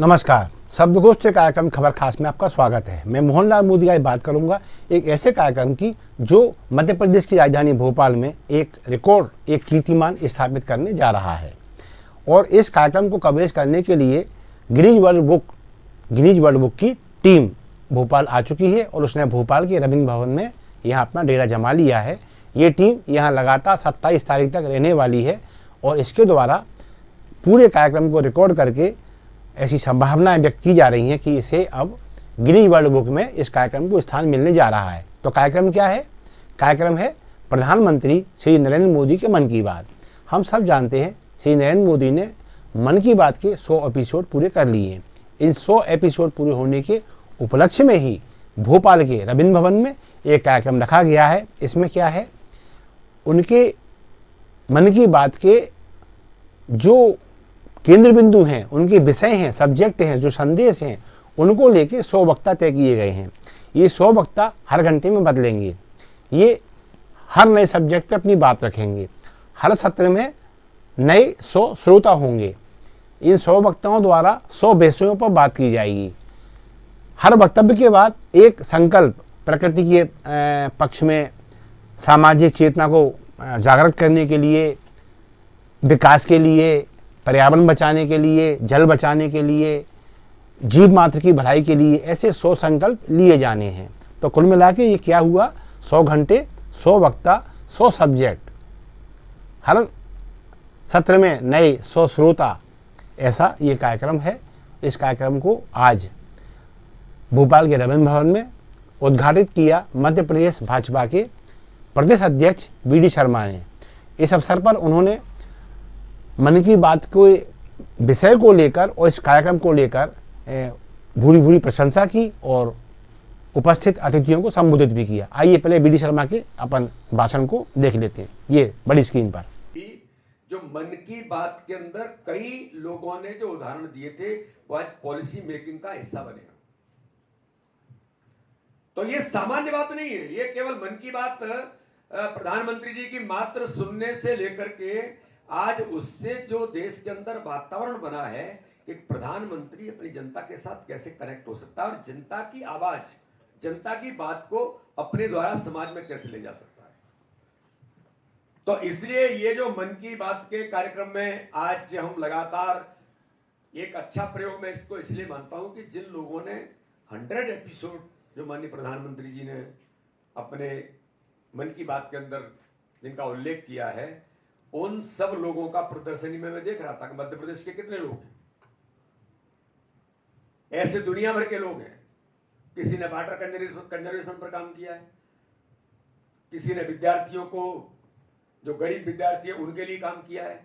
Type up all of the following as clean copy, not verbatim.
नमस्कार। शब्दकोश से कार्यक्रम खबर खास में आपका स्वागत है। मैं मोहनलाल मोदी आज बात करूंगा एक ऐसे कार्यक्रम की जो मध्य प्रदेश की राजधानी भोपाल में एक रिकॉर्ड, एक कीर्तिमान स्थापित करने जा रहा है। और इस कार्यक्रम को कवरेज करने के लिए गिनीज वर्ल्ड बुक की टीम भोपाल आ चुकी है और उसने भोपाल के रविंद्र भवन में यहाँ अपना डेरा जमा लिया है। ये टीम यहाँ लगातार 27 तारीख तक रहने वाली है और इसके द्वारा पूरे कार्यक्रम को रिकॉर्ड करके ऐसी संभावनाएं व्यक्त की जा रही हैं कि इसे अब गिनीज वर्ल्ड बुक में इस कार्यक्रम को स्थान मिलने जा रहा है। तो कार्यक्रम क्या है? कार्यक्रम है प्रधानमंत्री श्री नरेंद्र मोदी के मन की बात। हम सब जानते हैं श्री नरेंद्र मोदी ने मन की बात के 100 एपिसोड पूरे कर लिए हैं। इन 100 एपिसोड पूरे होने के उपलक्ष्य में ही भोपाल के रविंद्र भवन में एक कार्यक्रम रखा गया है। इसमें क्या है, उनके मन की बात के जो केंद्र बिंदु हैं, उनके विषय हैं, सब्जेक्ट हैं, जो संदेश हैं, उनको लेके 100 वक्ता तय किए गए हैं। ये 100 वक्ता हर घंटे में बदलेंगे। ये हर नए सब्जेक्ट पे अपनी बात रखेंगे। हर सत्र में नए 100 श्रोता होंगे। इन 100 वक्ताओं द्वारा 100 विषयों पर बात की जाएगी। हर वक्तव्य के बाद एक संकल्प, प्रकृति के पक्ष में सामाजिक चेतना को जागृत करने के लिए, विकास के लिए, पर्यावरण बचाने के लिए, जल बचाने के लिए, जीव मात्र की भलाई के लिए, ऐसे 100 संकल्प लिए जाने हैं। तो कुल मिला के ये क्या हुआ, 100 घंटे, 100 वक्ता, 100 सब्जेक्ट, हर सत्र में नए 100 श्रोता, ऐसा ये कार्यक्रम है। इस कार्यक्रम को आज भोपाल के रविंद्र भवन में उद्घाटित किया मध्य प्रदेश भाजपा के प्रदेश अध्यक्ष वी डी शर्मा ने। इस अवसर पर उन्होंने मन की बात को विषय को लेकर और इस कार्यक्रम को लेकर भूरी भूरी प्रशंसा की और उपस्थित अतिथियों को संबोधित भी किया। आइए पहले वी डी शर्मा के अपन भाषण को देख लेते हैं, ये बड़ी स्क्रीन पर। जो मन की बात के अंदर कई लोगों ने जो उदाहरण दिए थे वो आज पॉलिसी मेकिंग का हिस्सा बने। तो ये सामान्य बात नहीं है, ये केवल मन की बात प्रधानमंत्री जी की मात्र सुनने से लेकर के आज उससे जो देश के अंदर वातावरण बना है कि प्रधानमंत्री अपनी जनता के साथ कैसे कनेक्ट हो सकता है और जनता की आवाज, जनता की बात को अपने द्वारा समाज में कैसे ले जा सकता है। तो इसलिए ये जो मन की बात के कार्यक्रम में आज हम लगातार एक अच्छा प्रयोग मैं इसको इसलिए मानता हूं कि जिन लोगों ने 100 एपिसोड जो माननीय प्रधानमंत्री जी ने अपने मन की बात के अंदर जिनका उल्लेख किया है, उन सब लोगों का प्रदर्शनी में मैं देख रहा था कि मध्य प्रदेश के कितने लोग हैं। ऐसे दुनिया भर के लोग हैं। किसी ने वाटर कंजर्वेशन पर काम किया है, किसी ने विद्यार्थियों को, जो गरीब विद्यार्थी है उनके लिए काम किया है।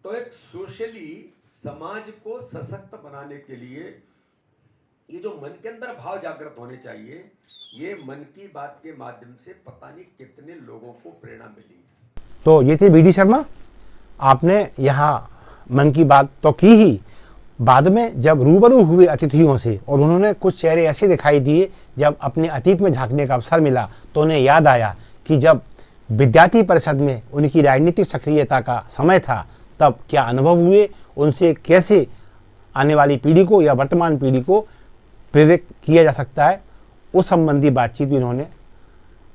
तो एक सोशली समाज को सशक्त बनाने के लिए ये जो मन के अंदर भाव जागृत होने चाहिए, ये मन की बात के माध्यम से पता नहीं कितने लोगों को प्रेरणा मिली। तो ये थे वी डी शर्मा। आपने यहाँ मन की बात तो की ही, बाद में जब रूबरू हुए अतिथियों से और उन्होंने कुछ चेहरे ऐसे दिखाई दिए, जब अपने अतीत में झांकने का अवसर मिला तो उन्हें याद आया कि जब विद्यार्थी परिषद में उनकी राजनीतिक सक्रियता का समय था तब क्या अनुभव हुए, उनसे कैसे आने वाली पीढ़ी को या वर्तमान पीढ़ी को प्रेरित किया जा सकता है, उस संबंधी बातचीत भी उन्होंने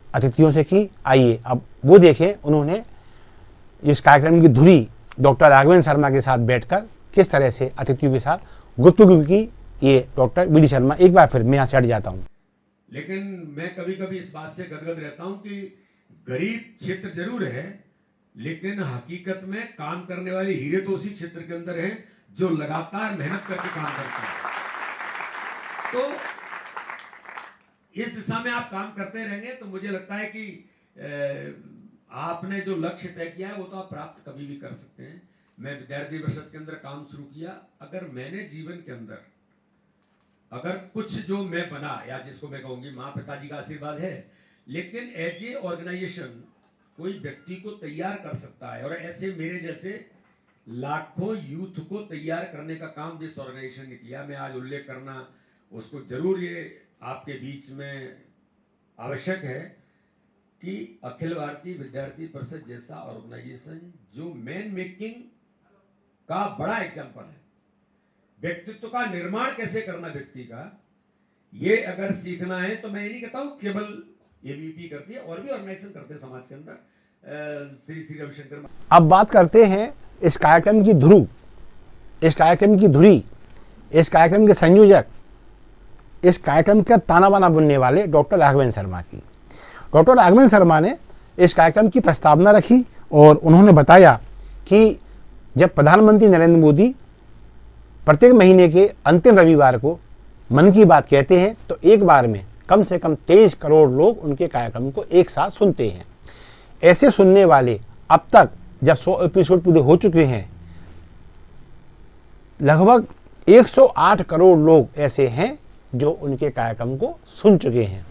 अतिथियों से की। आइए अब वो देखें उन्होंने इस कार्यक्रम की धुरी डॉक्टर राघवेंद्र शर्मा के साथ बैठकर किस तरह से अतिथियों के साथ गुफ्तगू की। ये डॉक्टर वी डी शर्मा, एक बार फिर मैं यहाँ से हट जाता हूँ। लेकिन मैं कभी कभी इस बात से गदगद रहता हूँ कि गरीब क्षेत्र जरूर है, लेकिन हकीकत में काम करने वाले हीरे तो उसी क्षेत्र के अंदर हैं जो लगातार मेहनत करके काम करते हैं। तो इस दिशा में आप काम करते रहेंगे तो मुझे लगता है कि आपने जो लक्ष्य तय किया है वो तो आप प्राप्त कभी भी कर सकते हैं। मैं विद्यार्थी परिषद के अंदर काम शुरू किया। अगर मैंने जीवन के अंदर अगर कुछ जो मैं बना, या जिसको मैं कहूंगी माँ पिताजी का आशीर्वाद है, लेकिन एज ए ऑर्गेनाइजेशन कोई व्यक्ति को तैयार कर सकता है और ऐसे मेरे जैसे लाखों यूथ को तैयार करने का काम जिस ऑर्गेनाइजेशन ने किया, मैं आज उल्लेख करना उसको जरूर ये आपके बीच में आवश्यक है कि अखिल भारतीय विद्यार्थी परिषद जैसा ऑर्गेनाइजेशन जो मैन मेकिंग का बड़ा एग्जाम्पल है, व्यक्तित्व का निर्माण कैसे करना व्यक्ति का, ये अगर सीखना है तो मैं ये नहीं कहता हूं केवल एबीवीपी करती है, और भी ऑर्गेनाइजेशन करते हैं समाज के अंदर। श्री श्री रविशंकर। अब बात करते हैं इस कार्यक्रम की धुरी, इस कार्यक्रम की धुरी, इस कार्यक्रम के संयोजक, इस कार्यक्रम का ताना बाना बुनने वाले डॉक्टर राघवेंद्र शर्मा की। डॉक्टर राघवेंद्र शर्मा ने इस कार्यक्रम की प्रस्तावना रखी और उन्होंने बताया कि जब प्रधानमंत्री नरेंद्र मोदी प्रत्येक महीने के अंतिम रविवार को मन की बात कहते हैं तो एक बार में कम से कम 23 करोड़ लोग उनके कार्यक्रम को एक साथ सुनते हैं। ऐसे सुनने वाले अब तक जब 100 एपिसोड पूरे हो चुके हैं, लगभग 108 करोड़ लोग ऐसे हैं जो उनके कार्यक्रम को सुन चुके हैं।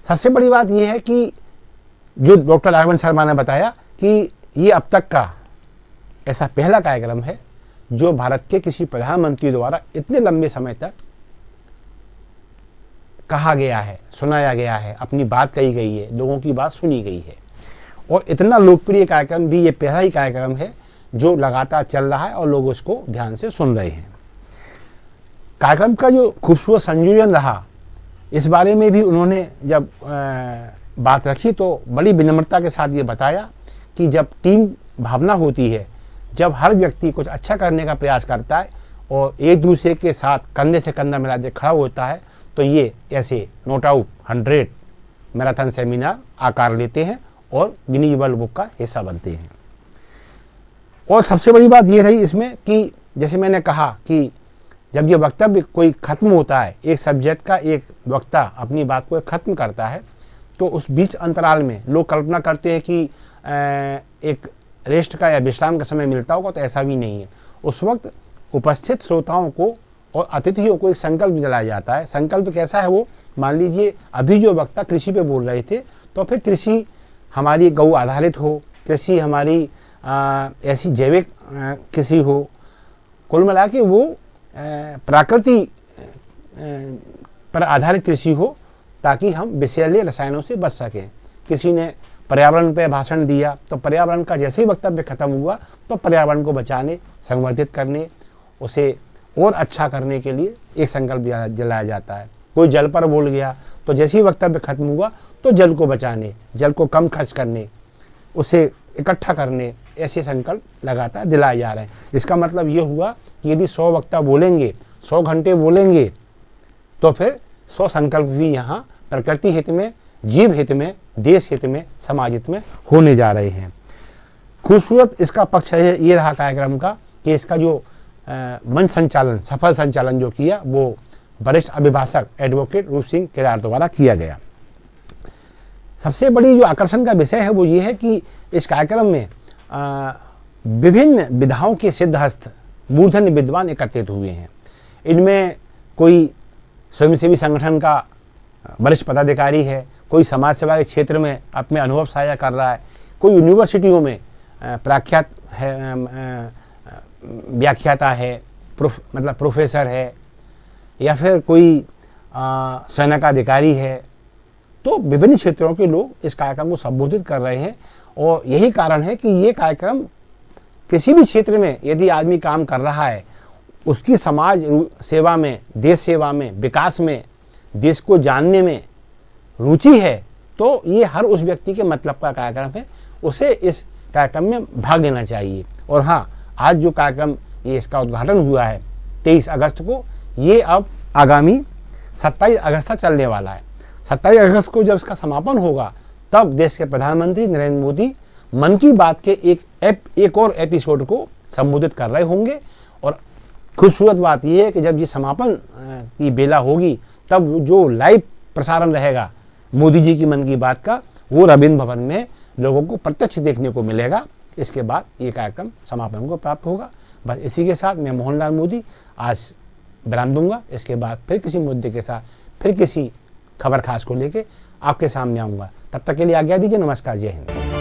सबसे बड़ी बात यह है कि जो डॉक्टर राघवेंद्र शर्मा ने बताया कि ये अब तक का ऐसा पहला कार्यक्रम है जो भारत के किसी प्रधानमंत्री द्वारा इतने लंबे समय तक कहा गया है, सुनाया गया है, अपनी बात कही गई है, लोगों की बात सुनी गई है। और इतना लोकप्रिय कार्यक्रम भी ये पहला ही कार्यक्रम है जो लगातार चल रहा है और लोग उसको ध्यान से सुन रहे हैं। कार्यक्रम का जो खूबसूरत संयोजन रहा, इस बारे में भी उन्होंने जब बात रखी तो बड़ी विनम्रता के साथ ये बताया कि जब टीम भावना होती है, जब हर व्यक्ति कुछ अच्छा करने का प्रयास करता है और एक दूसरे के साथ कंधे से कंधा मिला के खड़ा होता है, तो ये ऐसे नोट आउट 100 मैराथन सेमिनार आकार लेते हैं और गिनीज वर्ल्ड बुक का हिस्सा बनते हैं। और सबसे बड़ी बात ये रही इसमें कि जैसे मैंने कहा कि जब ये वक्तव्य कोई ख़त्म होता है, एक सब्जेक्ट का एक वक्ता अपनी बात को ख़त्म करता है, तो उस बीच अंतराल में लोग कल्पना करते हैं कि एक रेस्ट का या विश्राम का समय मिलता होगा, तो ऐसा भी नहीं है। उस वक्त उपस्थित श्रोताओं को और अतिथियों को एक संकल्प दिलाया जाता है। संकल्प कैसा है वो, मान लीजिए अभी जो वक्ता कृषि पे बोल रहे थे, तो फिर कृषि हमारी गौ आधारित हो, कृषि हमारी ऐसी जैविक कृषि हो, कुल मिला के वो प्रकृति पर आधारित कृषि हो, ताकि हम विषैले रसायनों से बच सकें। किसी ने पर्यावरण पर भाषण दिया तो पर्यावरण का जैसे ही वक्तव्य खत्म हुआ तो पर्यावरण को बचाने, संवर्धित करने, उसे और अच्छा करने के लिए एक संकल्प जलाया जाता है। कोई जल पर बोल गया तो जैसे ही वक्तव्य खत्म हुआ तो जल को बचाने, जल को कम खर्च करने, उसे इकट्ठा करने, ऐसे संकल्प लगातार दिलाए जा रहे हैं। इसका मतलब ये हुआ कि यदि 100 वक्ता बोलेंगे, 100 घंटे बोलेंगे, तो फिर 100 संकल्प भी यहाँ प्रकृति हित में, जीव हित में, देश हित में, समाज हित में होने जा रहे हैं। खूबसूरत इसका पक्ष है ये रहा कार्यक्रम का कि इसका जो मंच संचालन, सफल संचालन जो किया वो वरिष्ठ अभिभाषक एडवोकेट रूप सिंह केदार द्वारा किया गया। सबसे बड़ी जो आकर्षण का विषय है वो ये है कि इस कार्यक्रम में विभिन्न विधाओं के सिद्धहस्त मूर्धन्य विद्वान एकत्रित हुए हैं। इनमें कोई स्वयंसेवी संगठन का वरिष्ठ पदाधिकारी है, कोई समाज सेवा के क्षेत्र में अपने अनुभव साझा कर रहा है, कोई यूनिवर्सिटियों में प्रख्यात है, व्याख्याता है, मतलब प्रोफेसर है, या फिर कोई सैनिकाधिकारी है। तो विभिन्न क्षेत्रों के लोग इस कार्यक्रम को संबोधित कर रहे हैं और यही कारण है कि ये कार्यक्रम किसी भी क्षेत्र में यदि आदमी काम कर रहा है, उसकी समाज सेवा में, देश सेवा में, विकास में, देश को जानने में रुचि है, तो ये हर उस व्यक्ति के मतलब का कार्यक्रम है, उसे इस कार्यक्रम में भाग लेना चाहिए। और हाँ, आज जो कार्यक्रम ये इसका उद्घाटन हुआ है 23 अगस्त को, ये अब आगामी 27 अगस्त तक चलने वाला है। 27 अगस्त को जब इसका समापन होगा तब देश के प्रधानमंत्री नरेंद्र मोदी मन की बात के एक और एपिसोड को संबोधित कर रहे होंगे। और खूबसूरत बात यह है कि जब ये समापन की बेला होगी तब जो लाइव प्रसारण रहेगा मोदी जी की मन की बात का, वो रविंद्र भवन में लोगों को प्रत्यक्ष देखने को मिलेगा। इसके बाद ये कार्यक्रम समापन को प्राप्त होगा। बस इसी के साथ मैं मोहनलाल मोदी आज विराम दूंगा। इसके बाद फिर किसी मुद्दे के साथ, फिर किसी खबर खास को लेके आपके सामने आऊँगा। तब तक के लिए आज्ञा दीजिए। नमस्कार, जय हिंद।